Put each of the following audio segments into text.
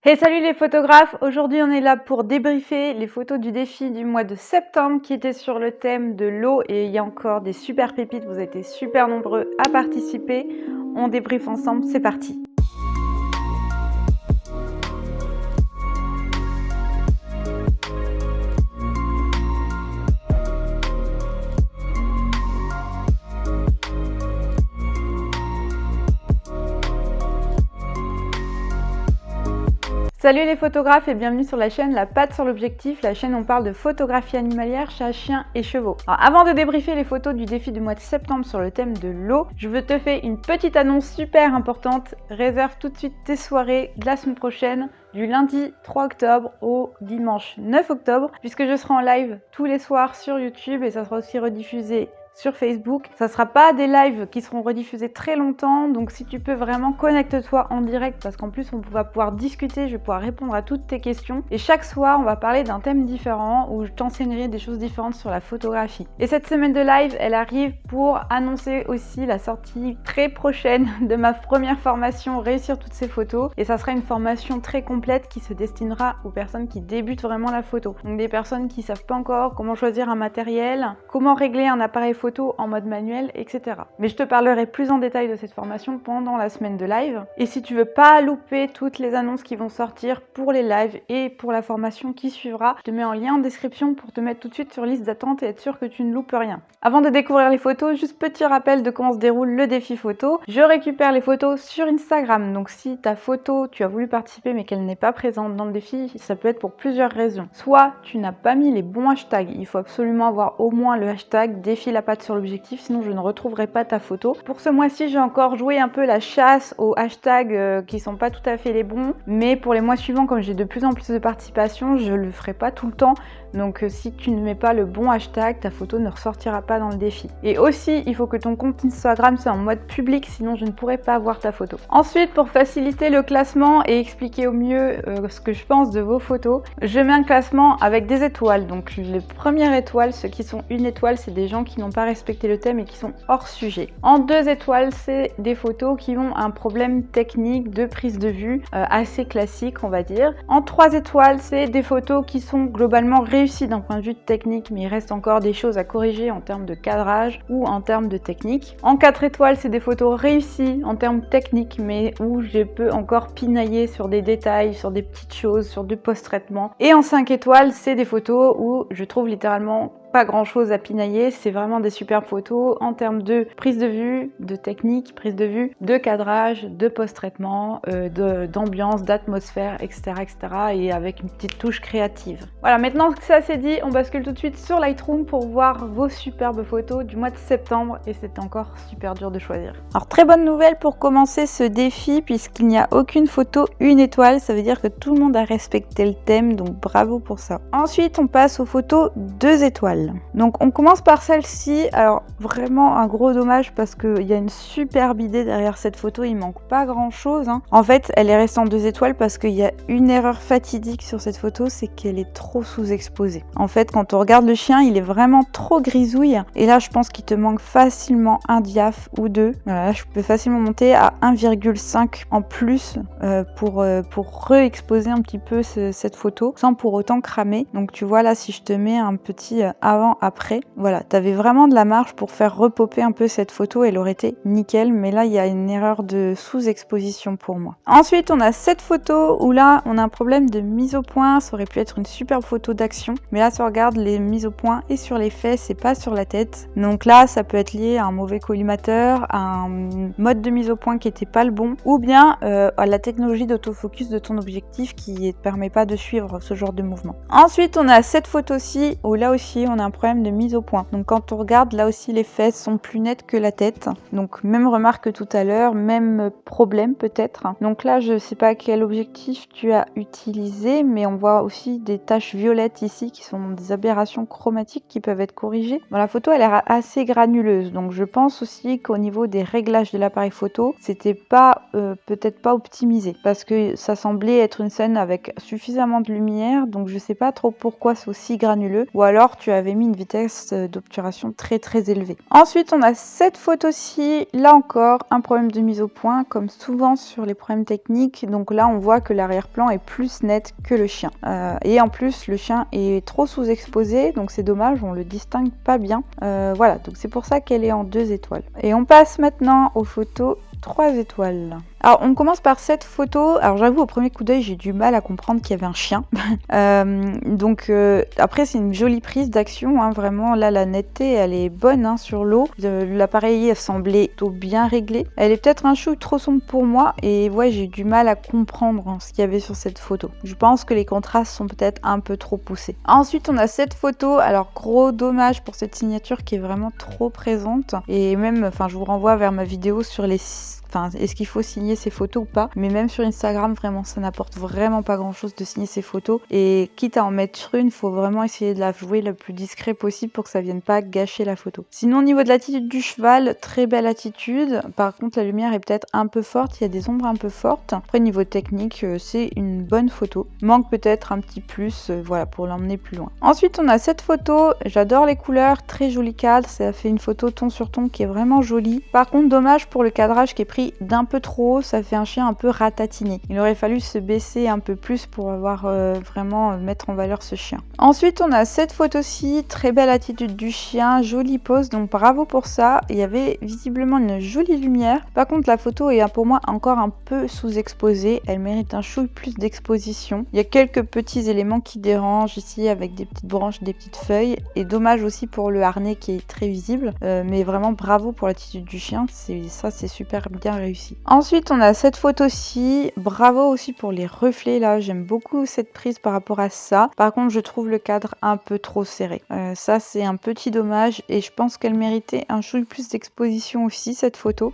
Hey, salut les photographes! Aujourd'hui, on est là pour débriefer les photos du défi du mois de septembre qui était sur le thème de l'eau et il y a encore des super pépites, vous avez été super nombreux à participer. On débriefe ensemble, c'est parti! Salut les photographes et bienvenue sur la chaîne La Patte sur l'objectif, la chaîne où on parle de photographie animalière, chats, chiens et chevaux. Alors, avant de débriefer les photos du défi du mois de septembre sur le thème de l'eau, je veux te faire une petite annonce super importante. Réserve tout de suite tes soirées de la semaine prochaine, du lundi 3 octobre au dimanche 9 octobre, puisque je serai en live tous les soirs sur YouTube et ça sera aussi rediffusé sur Facebook. Ça sera pas des lives qui seront rediffusés très longtemps, donc si tu peux vraiment connecte-toi en direct parce qu'en plus on va pouvoir discuter, je vais pouvoir répondre à toutes tes questions et chaque soir on va parler d'un thème différent où je t'enseignerai des choses différentes sur la photographie. Et cette semaine de live, elle arrive pour annoncer aussi la sortie très prochaine de ma première formation Réussir toutes ces photos et ça sera une formation très complète qui se destinera aux personnes qui débutent vraiment la photo. Donc des personnes qui savent pas encore comment choisir un matériel, comment régler un appareil photo en mode manuel, etc. Mais je te parlerai plus en détail de cette formation pendant la semaine de live. Et si tu veux pas louper toutes les annonces qui vont sortir pour les lives et pour la formation qui suivra, je te mets en lien en description pour te mettre tout de suite sur liste d'attente et être sûr que tu ne loupes rien. Avant de découvrir les photos, juste petit rappel de comment se déroule le défi photo. Je récupère les photos sur Instagram. Donc si ta photo, tu as voulu participer mais qu'elle n'est pas présente dans le défi, ça peut être pour plusieurs raisons. Soit tu n'as pas mis les bons hashtags. Il faut absolument avoir au moins le hashtag défi la patte sur l'objectif, sinon je ne retrouverai pas ta photo. Pour ce mois-ci, j'ai encore joué un peu la chasse aux hashtags qui sont pas tout à fait les bons, mais pour les mois suivants, comme j'ai de plus en plus de participation, je le ferai pas tout le temps. Donc si tu ne mets pas le bon hashtag, ta photo ne ressortira pas dans le défi. Et aussi, il faut que ton compte Instagram soit en mode public, sinon je ne pourrai pas voir ta photo. Ensuite, pour faciliter le classement et expliquer au mieux ce que je pense de vos photos, je mets un classement avec des étoiles. Donc les premières étoiles, ceux qui sont une étoile, c'est des gens qui n'ont pas respecté le thème et qui sont hors sujet. En 2 étoiles, c'est des photos qui ont un problème technique de prise de vue assez classique, on va dire. En 3 étoiles, c'est des photos qui sont globalement réussies d'un point de vue technique, mais il reste encore des choses à corriger en termes de cadrage ou en termes de technique. En 4 étoiles, c'est des photos réussies en termes techniques, mais où je peux encore pinailler sur des détails, sur des petites choses, sur du post-traitement. Et en 5 étoiles, c'est des photos où je trouve littéralement pas grand chose à pinailler, c'est vraiment des superbes photos en termes de prise de vue, de technique, prise de vue, de cadrage, de post-traitement, d'ambiance, d'atmosphère, etc., etc. et avec une petite touche créative. Voilà, maintenant que ça c'est dit, on bascule tout de suite sur Lightroom pour voir vos superbes photos du mois de septembre et c'est encore super dur de choisir. Alors très bonne nouvelle pour commencer ce défi puisqu'il n'y a aucune photo une étoile, ça veut dire que tout le monde a respecté le thème, donc bravo pour ça. Ensuite on passe aux photos 2 étoiles. Donc on commence par celle-ci, alors vraiment un gros dommage parce qu'il y a une superbe idée derrière cette photo, il manque pas grand chose. En fait elle est restée en 2 étoiles parce qu'il y a une erreur fatidique sur cette photo, c'est qu'elle est trop sous-exposée. En fait quand on regarde le chien, il est vraiment trop grisouille et là je pense qu'il te manque facilement un diaph ou deux. Voilà, là je peux facilement monter à 1,5 en plus pour re-exposer un petit peu cette photo sans pour autant cramer. Donc tu vois là si je te mets un petit avant-après. Voilà, tu avais vraiment de la marge pour faire repopper un peu cette photo, elle aurait été nickel, mais là il y a une erreur de sous-exposition pour moi. Ensuite on a cette photo où là on a un problème de mise au point, ça aurait pu être une superbe photo d'action, mais là si on regarde les mises au point et sur les fesses et pas sur la tête, donc là ça peut être lié à un mauvais collimateur, à un mode de mise au point qui était pas le bon, ou bien à la technologie d'autofocus de ton objectif qui ne permet pas de suivre ce genre de mouvement. Ensuite on a cette photo-ci où là aussi on a un problème de mise au point. Donc quand on regarde, là aussi les fesses sont plus nettes que la tête. Donc même remarque que tout à l'heure, même problème peut-être. Donc là je sais pas quel objectif tu as utilisé, mais on voit aussi des taches violettes ici qui sont des aberrations chromatiques qui peuvent être corrigées. Bon, la photo elle est assez granuleuse, donc je pense aussi qu'au niveau des réglages de l'appareil photo, c'était pas peut-être pas optimisé parce que ça semblait être une scène avec suffisamment de lumière, donc je sais pas trop pourquoi c'est aussi granuleux, ou alors tu avais j'avais mis une vitesse d'obturation très élevée. Ensuite, on a cette photo-ci. Là encore, un problème de mise au point, comme souvent sur les problèmes techniques. Donc là, on voit que l'arrière-plan est plus net que le chien. Et en plus, le chien est trop sous-exposé, donc c'est dommage, on le distingue pas bien. Voilà, donc c'est pour ça qu'elle est en 2 étoiles. Et on passe maintenant aux photos 3 étoiles. Alors on commence par cette photo. Alors j'avoue, au premier coup d'œil, j'ai du mal à comprendre qu'il y avait un chien. Après c'est une jolie prise d'action, hein, vraiment. Là la netteté elle est bonne, hein, sur l'eau. L'appareil semblait plutôt bien réglé. Elle est peut-être un chou trop sombre pour moi et ouais, j'ai du mal à comprendre, hein, ce qu'il y avait sur cette photo. Je pense que les contrastes sont peut-être un peu trop poussés. Ensuite on a cette photo. Alors gros dommage pour cette signature qui est vraiment trop présente. Et même, enfin je vous renvoie vers ma vidéo sur les... Enfin, est-ce qu'il faut signer ces photos ou pas? Mais même sur Instagram, vraiment, ça n'apporte vraiment pas grand-chose de signer ces photos. Et quitte à en mettre une, faut vraiment essayer de la jouer le plus discret possible pour que ça vienne pas gâcher la photo. Sinon, au niveau de l'attitude du cheval, très belle attitude. Par contre, la lumière est peut-être un peu forte. Il y a des ombres un peu fortes. Après, niveau technique, c'est une bonne photo. Manque peut-être un petit plus, voilà, pour l'emmener plus loin. Ensuite, on a cette photo. J'adore les couleurs, très joli cadre. Ça fait une photo ton sur ton qui est vraiment jolie. Par contre, dommage pour le cadrage qui est pris d'un peu trop haut, ça fait un chien un peu ratatiné. Il aurait fallu se baisser un peu plus pour avoir vraiment mettre en valeur ce chien. Ensuite, on a cette photo-ci, très belle attitude du chien, jolie pose, donc bravo pour ça. Il y avait visiblement une jolie lumière. Par contre, la photo est pour moi encore un peu sous-exposée. Elle mérite un chouille plus d'exposition. Il y a quelques petits éléments qui dérangent ici avec des petites branches, des petites feuilles. Et dommage aussi pour le harnais qui est très visible. Mais vraiment bravo pour l'attitude du chien. Ça, c'est super bien réussi. Ensuite, on a cette photo-ci. Bravo aussi pour les reflets là. J'aime beaucoup cette prise par rapport à ça. Par contre, je trouve le cadre un peu trop serré. Ça, c'est un petit dommage et je pense qu'elle méritait un chouille plus d'exposition aussi, cette photo,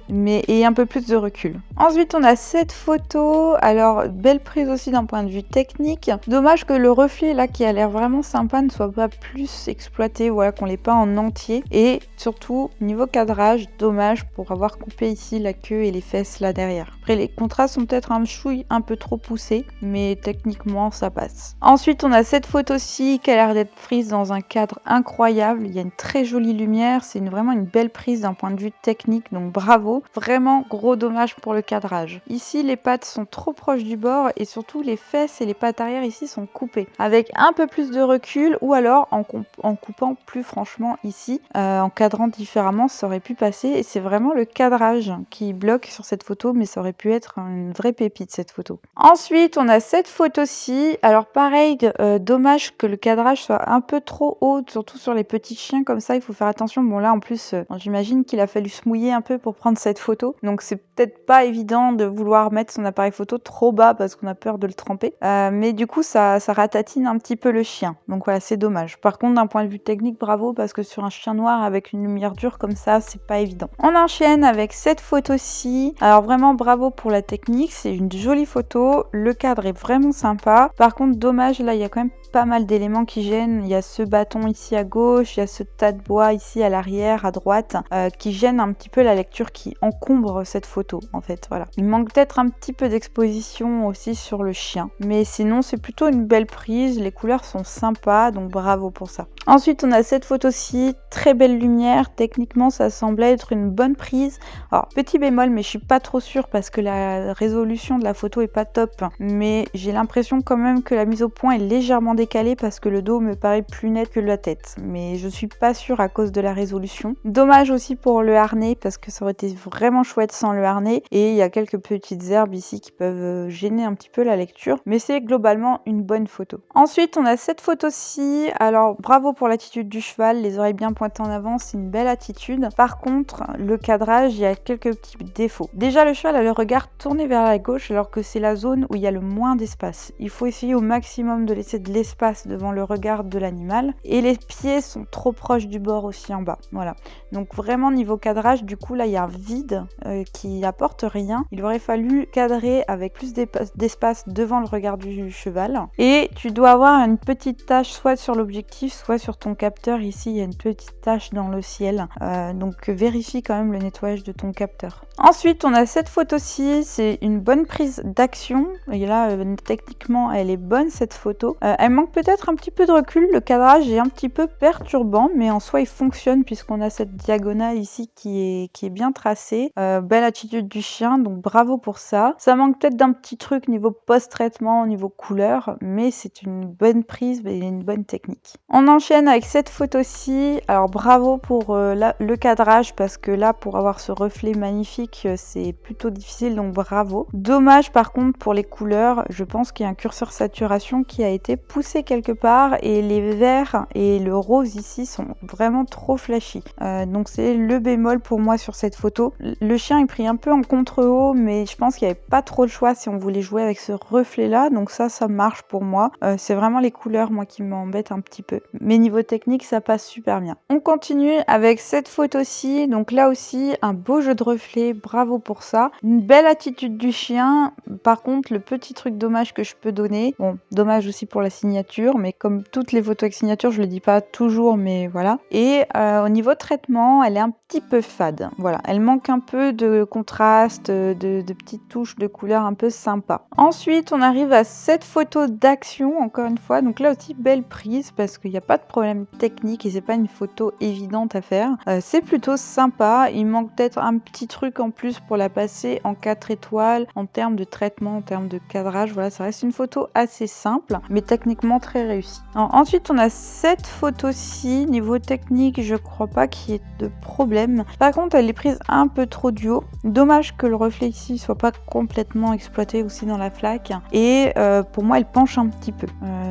et un peu plus de recul. Ensuite, on a cette photo. Alors, belle prise aussi d'un point de vue technique. Dommage que le reflet là, qui a l'air vraiment sympa, ne soit pas plus exploité. Voilà, qu'on l'ait pas en entier. Et surtout, niveau cadrage, dommage pour avoir coupé ici la queue et les fesses là derrière. Après, les contrastes sont peut-être un chouille un peu trop poussés, mais techniquement, ça passe. Ensuite, on a cette photo-ci qui a l'air d'être prise dans un cadre incroyable. Il y a une très jolie lumière. C'est vraiment une belle prise d'un point de vue technique, donc bravo. Vraiment gros dommage pour le cadrage. Ici, les pattes sont trop proches du bord et surtout les fesses et les pattes arrière ici sont coupées. Avec un peu plus de recul ou alors en coupant plus franchement ici, en cadrant différemment, ça aurait pu passer. Et c'est vraiment le cadrage qui bloque sur cette photo, mais ça aurait pu être une vraie pépite cette photo. Ensuite, on a cette photo-ci. Alors pareil, dommage que le cadrage soit un peu trop haut, surtout sur les petits chiens comme ça, il faut faire attention. Bon là en plus, j'imagine qu'il a fallu se mouiller un peu pour prendre cette photo, donc c'est peut-être pas évident de vouloir mettre son appareil photo trop bas parce qu'on a peur de le tremper, mais du coup ça ratatine un petit peu le chien, donc voilà, c'est dommage. Par contre, d'un point de vue technique, bravo, parce que sur un chien noir avec une lumière dure comme ça, c'est pas évident. On enchaîne avec cette photo-ci. Alors vraiment bravo pour la technique, c'est une jolie photo, le cadre est vraiment sympa. Par contre, dommage, là il y a quand même pas mal d'éléments qui gênent. Il y a ce bâton ici à gauche, il y a ce tas de bois ici à l'arrière, à droite, qui gêne un petit peu la lecture, qui encombre cette photo en fait. Voilà. Il manque peut-être un petit peu d'exposition aussi sur le chien, mais sinon c'est plutôt une belle prise. Les couleurs sont sympas, donc bravo pour ça. Ensuite, on a cette photo-ci, très belle lumière. Techniquement, ça semblait être une bonne prise. Alors petit bémol, mais je suis pas trop sûre parce que la résolution de la photo est pas top, mais j'ai l'impression quand même que la mise au point est légèrement décalé parce que le dos me paraît plus net que la tête, mais je suis pas sûre à cause de la résolution. Dommage aussi pour le harnais parce que ça aurait été vraiment chouette sans le harnais, et il y a quelques petites herbes ici qui peuvent gêner un petit peu la lecture, mais c'est globalement une bonne photo. Ensuite, on a cette photo-ci. Alors bravo pour l'attitude du cheval, les oreilles bien pointées en avant, c'est une belle attitude. Par contre, le cadrage, il y a quelques petits défauts. Déjà, le cheval a le regard tourné vers la gauche alors que c'est la zone où il y a le moins d'espace. Il faut essayer au maximum de laisser de l'espace devant le regard de l'animal, et les pieds sont trop proches du bord aussi en bas. Voilà, donc vraiment niveau cadrage, du coup là il y a un vide qui apporte rien. Il aurait fallu cadrer avec plus d'espace devant le regard du cheval, et tu dois avoir une petite tache soit sur l'objectif soit sur ton capteur. Ici il y a une petite tache dans le ciel, donc vérifie quand même le nettoyage de ton capteur. Ensuite, on a cette photo photo-ci, c'est une bonne prise d'action. Et là, techniquement, elle est bonne cette photo. Elle manque peut-être un petit peu de recul. Le cadrage est un petit peu perturbant, mais en soi, il fonctionne puisqu'on a cette diagonale ici qui est bien tracée. Belle attitude du chien, donc bravo pour ça. Ça manque peut-être d'un petit truc niveau post-traitement, niveau couleur, mais c'est une bonne prise et une bonne technique. On enchaîne avec cette photo-ci. Alors bravo pour le cadrage parce que là, pour avoir ce reflet magnifique, c'est plutôt difficile, donc bravo. Dommage par contre pour les couleurs, je pense qu'il y a un curseur saturation qui a été poussé quelque part et les verts et le rose ici sont vraiment trop flashy. Donc c'est le bémol pour moi sur cette photo. Le chien est pris un peu en contre-haut, mais je pense qu'il n'y avait pas trop le choix si on voulait jouer avec ce reflet là, donc ça marche pour moi. C'est vraiment les couleurs moi qui m'embêtent un petit peu, mais niveau technique ça passe super bien. On continue avec cette photo-ci, donc là aussi un beau jeu de reflets, bravo pour ça. Une belle attitude du chien. Par contre, le petit truc dommage que je peux donner, bon, dommage aussi pour la signature, mais comme toutes les photos avec signature, je le dis pas toujours, mais voilà. Et au niveau traitement, elle est un petit peu fade. Voilà, elle manque un peu de contraste, de petites touches de couleur un peu sympa. Ensuite, on arrive à cette photo d'action, encore une fois. Donc là aussi, belle prise parce qu'il n'y a pas de problème technique et c'est pas une photo évidente à faire. C'est plutôt sympa. Il manque peut-être un petit truc en plus pour la passer en 4 étoiles en termes de traitement, en termes de cadrage. Voilà, ça reste une photo assez simple, mais techniquement très réussie. Alors, ensuite, on a cette photo-ci. Niveau technique, je crois pas qu'il y ait de problème. Par contre, elle est prise un peu trop du haut. Dommage que le reflet ici soit pas complètement exploité aussi dans la flaque. Et pour moi, elle penche un petit peu.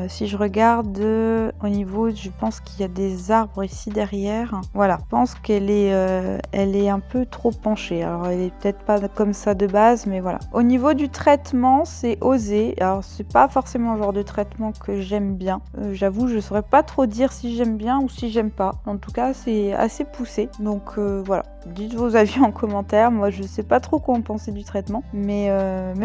Si je regarde au niveau, je pense qu'il y a des arbres ici derrière. Voilà, je pense qu'elle est un peu trop penchée. Alors, elle est peut-être pas comme ça de base, mais voilà. Au niveau du traitement, c'est osé. Alors, c'est pas forcément le genre de traitement que j'aime bien. J'avoue, je saurais pas trop dire si j'aime bien ou si j'aime pas. En tout cas, c'est assez poussé. Donc voilà. Dites vos avis en commentaire. Moi, je sais pas trop quoi en penser du traitement. Mais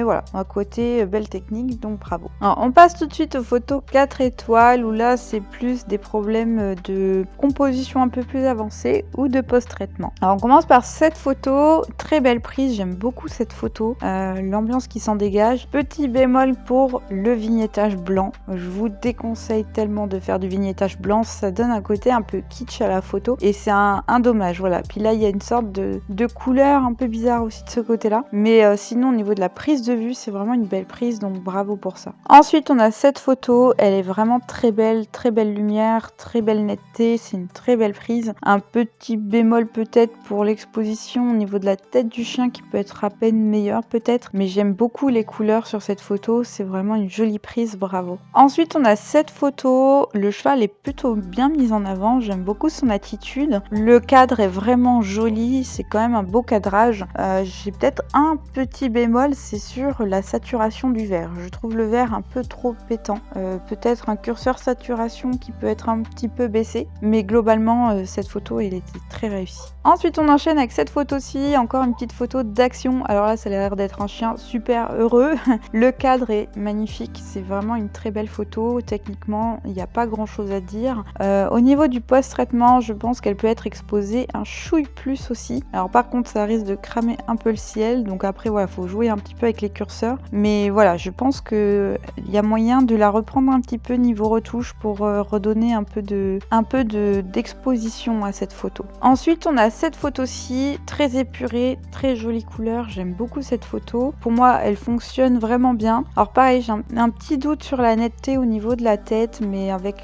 voilà. À côté, belle technique, donc bravo. Alors, on passe tout de suite aux photos 4 étoiles où là, c'est plus des problèmes de composition un peu plus avancée ou de post-traitement. Alors, on commence par cette photo. Très belle prise. J'aime beaucoup cette photo. L'ambiance qui s'en dégage. Petit bémol pour le vignettage blanc. Je vous déconseille tellement de faire du vignettage blanc. Ça donne un côté un peu kitsch à la photo. Et c'est un dommage. Voilà. Puis là, il y a une sorte de couleur un peu bizarre aussi de ce côté-là. Mais sinon, au niveau de la prise de vue, c'est vraiment une belle prise. Donc bravo pour ça. Ensuite, on a cette photo. Elle est vraiment très belle lumière, très belle netteté. C'est une très belle prise. Un petit bémol peut-être pour l'exposition au niveau de la tête du chien qui peut être à peine meilleure peut-être. Mais j'aime beaucoup les couleurs sur cette photo. C'est vraiment une jolie prise. Bravo. Ensuite, on a cette photo. Le cheval est plutôt bien mis en avant. J'aime beaucoup son attitude. Le cadre est vraiment joli. C'est quand même un beau cadrage. J'ai peut-être un petit bémol, c'est sur la saturation du vert. Je trouve le vert un peu trop pétant. Peut-être un curseur saturation qui peut être un petit peu baissé. Mais globalement, cette photo, elle était très réussie. Ensuite, on enchaîne avec cette photo-ci. Encore une petite photo d'action. Alors là, ça a l'air d'être un chien super heureux. Le cadre est magnifique. C'est vraiment une très belle photo. Techniquement, il n'y a pas grand-chose à dire. Au niveau du post-traitement, je pense qu'elle peut être exposée un chouille plus aussi. Alors par contre, ça risque de cramer un peu le ciel. Donc après, voilà, faut jouer un petit peu avec les curseurs. Mais voilà, je pense qu'il y a moyen de la reprendre un petit peu niveau retouche pour redonner un peu d'exposition à cette photo. Ensuite, on a cette photo-ci, très épurée, très jolie couleur. J'aime beaucoup cette photo. Pour moi, elle fonctionne vraiment bien. Alors pareil, j'ai un petit doute sur la netteté au niveau de la tête, mais avec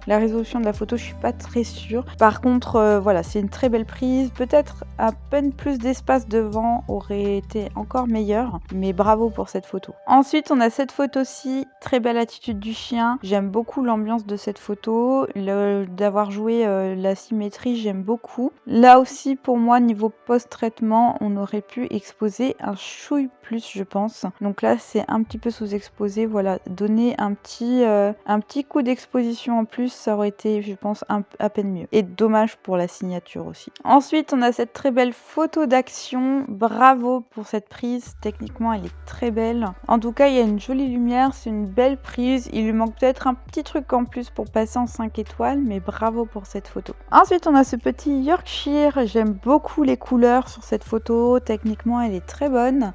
la résolution de la photo, je suis pas très sûre. Par contre, voilà, c'est une très belle prise. Peut-être à peine plus d'espace devant aurait été encore meilleur, mais bravo pour cette photo. Ensuite, on a cette photo-ci, très belle attitude du chien. J'aime beaucoup l'ambiance de cette photo. D'avoir joué la symétrie, j'aime beaucoup. Là aussi, pour moi, niveau post-traitement, on aurait pu exposer un chouille plus, je pense. Donc là, c'est un petit peu sous-exposé. Voilà, donner un petit coup d'exposition en plus, ça aurait été, je pense, à peine mieux. Et dommage pour la signature aussi. Ensuite, on a cette très belle photo d'action. Bravo pour cette prise. Techniquement, elle est très belle. En tout cas, il y a une jolie lumière. C'est une belle prise. Il lui manque peut-être un petit truc en plus pour passer en 5 étoiles, mais bravo pour cette photo. Ensuite, on a ce petit Yorkshire. J'aime beaucoup les couleurs sur cette photo. Techniquement, esthétiquement elle est très bonne.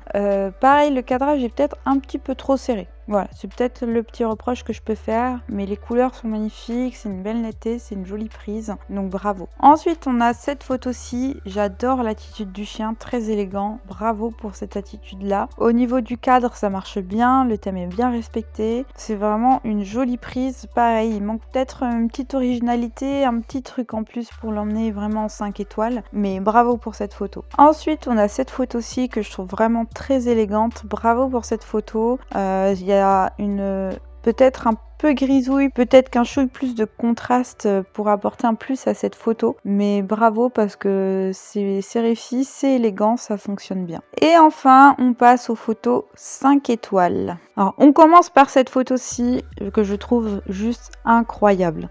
Pareil, le cadrage est peut-être un petit peu trop serré. Voilà, c'est peut-être le petit reproche que je peux faire, mais les couleurs sont magnifiques, c'est une belle netteté, c'est une jolie prise, donc bravo. Ensuite, on a cette photo-ci, j'adore l'attitude du chien, très élégant, bravo pour cette attitude-là. Au niveau du cadre, ça marche bien, le thème est bien respecté, c'est vraiment une jolie prise, pareil, il manque peut-être une petite originalité, un petit truc en plus pour l'emmener vraiment en 5 étoiles, mais bravo pour cette photo. Ensuite, on a cette photo-ci que je trouve vraiment très élégante, bravo pour cette photo, il y a une peut-être un peu grisouille, peut-être qu'un chouille plus de contraste pour apporter un plus à cette photo, mais bravo parce que c'est réussi, c'est élégant, ça fonctionne bien. Et enfin, on passe aux photos 5 étoiles. Alors, on commence par cette photo-ci que je trouve juste incroyable.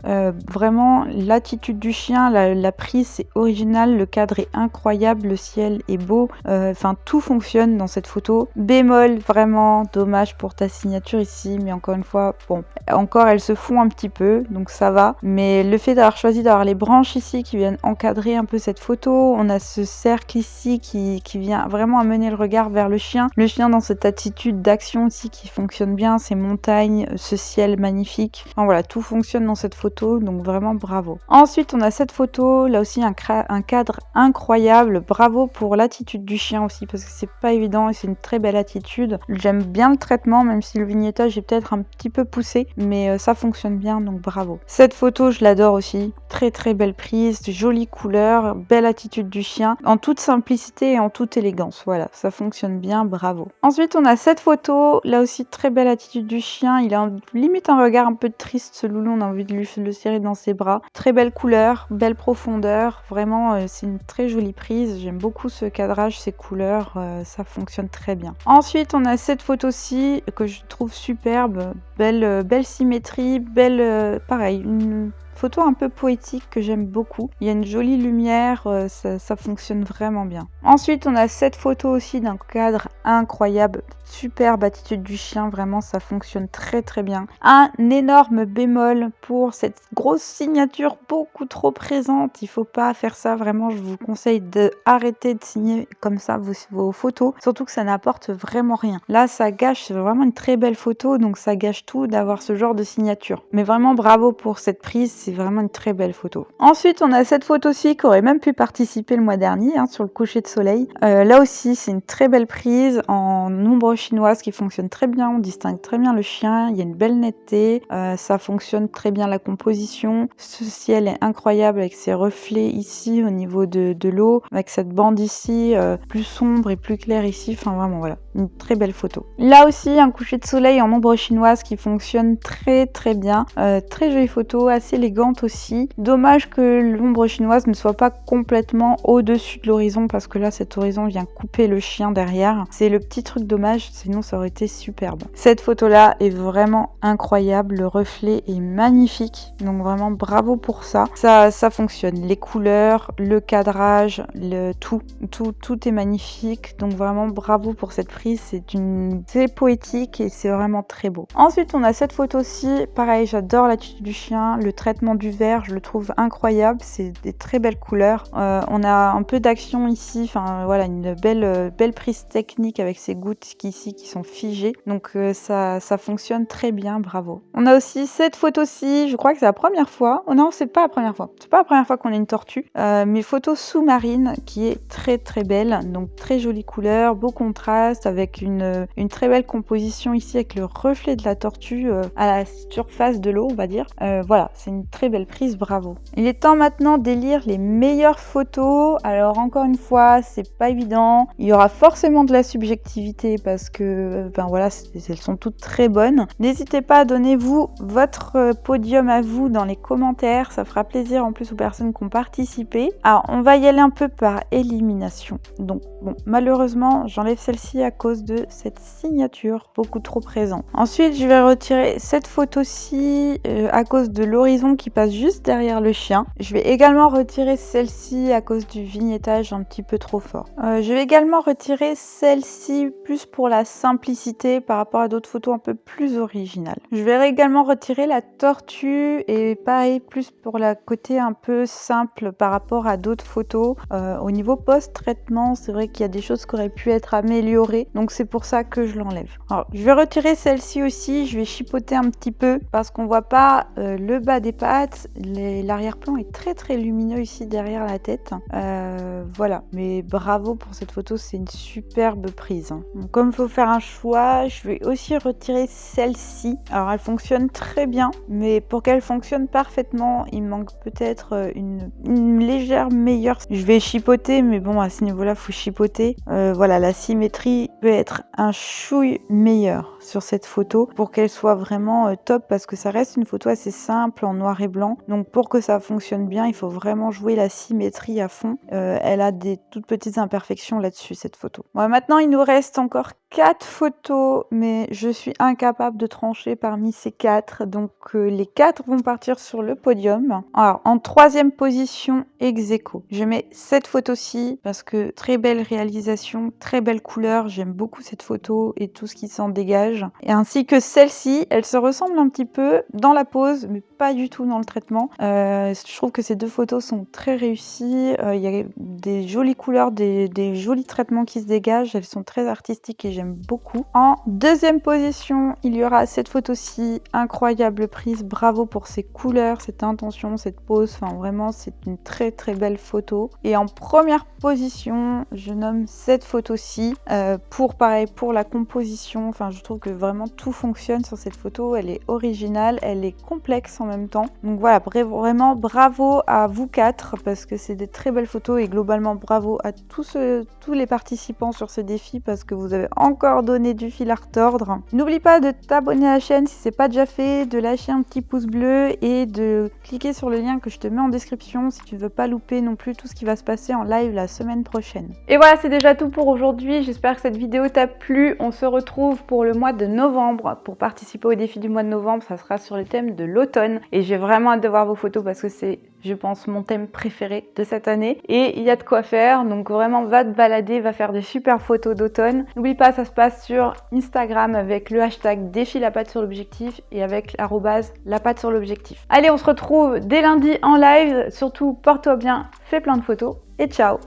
Vraiment, l'attitude du chien, la prise, c'est original, le cadre est incroyable, le ciel est beau, enfin tout fonctionne dans cette photo. Bémol, vraiment, dommage pour ta signature ici, mais encore une fois, bon, encore elles se font un petit peu, donc ça va. Mais le fait d'avoir choisi d'avoir les branches ici qui viennent encadrer un peu cette photo, on a ce cercle ici qui vient vraiment amener le regard vers le chien dans cette attitude d'action aussi qui fonctionne bien, ces montagnes, ce ciel magnifique. Enfin, voilà, tout fonctionne dans cette photo, donc vraiment bravo. Ensuite, on a cette photo, là aussi un cadre incroyable. Bravo pour l'attitude du chien aussi, parce que c'est pas évident et c'est une très belle attitude. J'aime bien le traitement, même si le vignettage est peut-être un petit peu poussé, mais ça fonctionne bien, donc bravo. Cette photo, je l'adore aussi. Très très belle prise, jolie couleur, belle attitude du chien, en toute simplicité et en toute élégance. Voilà, ça fonctionne bien, bravo. Ensuite, on a cette photo, là aussi très belle attitude du chien, il a limite un regard un peu triste, ce loulou, on a envie de le serrer dans ses bras. Très belle couleur, belle profondeur, vraiment c'est une très jolie prise, j'aime beaucoup ce cadrage, ces couleurs, ça fonctionne très bien. Ensuite, on a cette photo-ci que je trouve superbe, belle symétrie, pareil, une photo un peu poétique que j'aime beaucoup. Il y a une jolie lumière, ça fonctionne vraiment bien. Ensuite, on a cette photo aussi d'un cadre incroyable, superbe attitude du chien, vraiment ça fonctionne très très bien. Un énorme bémol pour cette grosse signature beaucoup trop présente, il faut pas faire ça, vraiment je vous conseille d'arrêter de signer comme ça vos photos, surtout que ça n'apporte vraiment rien. Là ça gâche, c'est vraiment une très belle photo, donc ça gâche tout d'avoir ce genre de signature. Mais vraiment bravo pour cette prise, c'est vraiment une très belle photo. Ensuite, on a cette photo-ci qui aurait même pu participer le mois dernier, sur le coucher de soleil. Là aussi, c'est une très belle prise en ombre chinoise qui fonctionne très bien. On distingue très bien le chien. Il y a une belle netteté. Ça fonctionne très bien la composition. Ce ciel est incroyable avec ses reflets ici au niveau de l'eau, avec cette bande ici plus sombre et plus claire ici. Enfin, vraiment, voilà, une très belle photo. Là aussi, un coucher de soleil en ombre chinoise qui fonctionne très très bien. Très jolie photo, assez élégante aussi. Dommage que l'ombre chinoise ne soit pas complètement au-dessus de l'horizon parce que là cet horizon vient couper le chien derrière. C'est le petit truc dommage, sinon ça aurait été superbe. Cette photo là est vraiment incroyable, le reflet est magnifique, donc vraiment bravo pour ça. Ça fonctionne, les couleurs, le cadrage, tout est magnifique, donc vraiment bravo pour cette prise, c'est poétique et c'est vraiment très beau. Ensuite on a cette photo-ci, pareil j'adore l'attitude du chien, le traitement du vert, je le trouve incroyable, c'est des très belles couleurs. On a un peu d'action ici, enfin voilà, une belle prise technique avec ces gouttes ici qui sont figées, donc ça fonctionne très bien, bravo. On a aussi cette photo-ci, je crois que c'est la première fois, oh non c'est pas la première fois, qu'on a une tortue, mais photo sous-marine qui est très très belle, donc très jolie couleur, beau contraste avec une très belle composition ici avec le reflet de la tortue à la surface de l'eau on va dire, voilà, c'est une très belle prise, bravo. Il est temps maintenant d'élire les meilleures photos. Alors encore une fois, c'est pas évident. Il y aura forcément de la subjectivité parce que, ben voilà, elles sont toutes très bonnes. N'hésitez pas à donner vous votre podium à vous dans les commentaires. Ça fera plaisir en plus aux personnes qui ont participé. Alors on va y aller un peu par élimination. Donc bon, malheureusement, j'enlève celle-ci à cause cause de cette signature beaucoup trop présente. Ensuite, je vais retirer cette photo-ci à cause de l'horizon qui passe juste derrière le chien. Je vais également retirer celle-ci à cause du vignettage un petit peu trop fort. Je vais également retirer celle-ci plus pour la simplicité par rapport à d'autres photos un peu plus originales. Je vais également retirer la tortue et pareil plus pour la côté un peu simple par rapport à d'autres photos. Au niveau post-traitement, c'est vrai qu'il y a des choses qui auraient pu être améliorées, donc c'est pour ça que je l'enlève. Alors, je vais retirer celle-ci aussi, je vais chipoter un petit peu parce qu'on voit pas le bas des pattes. L'arrière-plan est très lumineux ici derrière la tête. Voilà, mais bravo pour cette photo, c'est une superbe prise. Donc, comme il faut faire un choix, je vais aussi retirer celle-ci. Alors elle fonctionne très bien, mais pour qu'elle fonctionne parfaitement, il manque peut-être une légère meilleure. Je vais chipoter, mais bon, à ce niveau-là, faut chipoter. Voilà, la symétrie peut être un chouille meilleur sur cette photo pour qu'elle soit vraiment top, parce que ça reste une photo assez simple en noir et blanc. Donc pour que ça fonctionne bien, il faut vraiment jouer la symétrie à fond. Elle a des toutes petites imperfections là-dessus, cette photo. Bon, maintenant, il nous reste encore 4 photos, mais je suis incapable de trancher parmi ces 4. Donc les 4 vont partir sur le podium. Alors, en 3e position, ex aequo. Je mets cette photo-ci parce que très belle réalisation, très belle couleur. J'aime beaucoup cette photo et tout ce qui s'en dégage. Et ainsi que celle-ci, elle se ressemble un petit peu dans la pose, mais pas du tout dans le traitement. Je trouve que ces deux photos sont très réussies. Il y a des jolies couleurs, des jolis traitements qui se dégagent. Elles sont très artistiques et j'aime beaucoup. En 2e position, il y aura cette photo-ci, incroyable prise. Bravo pour ces couleurs, cette intention, cette pose. Enfin, vraiment, c'est une très belle photo. Et en 1re position, je nomme cette photo-ci pour la composition. Enfin, je trouve que vraiment tout fonctionne sur cette photo. Elle est originale, elle est complexe en même temps. Donc voilà, vraiment bravo à vous 4 parce que c'est des très belles photos et globalement bravo à tous les participants sur ce défi parce que vous avez encore donné du fil à retordre. N'oublie pas de t'abonner à la chaîne si c'est pas déjà fait, de lâcher un petit pouce bleu et de cliquer sur le lien que je te mets en description si tu ne veux pas louper non plus tout ce qui va se passer en live la semaine prochaine. Et voilà, c'est déjà tout pour aujourd'hui. J'espère que cette vidéo t'a plu. On se retrouve pour le mois de novembre. Pour participer au défi du mois de novembre, ça sera sur le thème de l'automne. Et j'ai vraiment hâte de voir vos photos parce que c'est, je pense, mon thème préféré de cette année. Et il y a de quoi faire. Donc vraiment, va te balader, va faire des super photos d'automne. N'oublie pas, ça se passe sur Instagram avec le hashtag défi la patte sur l'objectif et avec @la patte sur l'objectif. Allez, on se retrouve dès lundi en live. Surtout, porte-toi bien, fais plein de photos et ciao!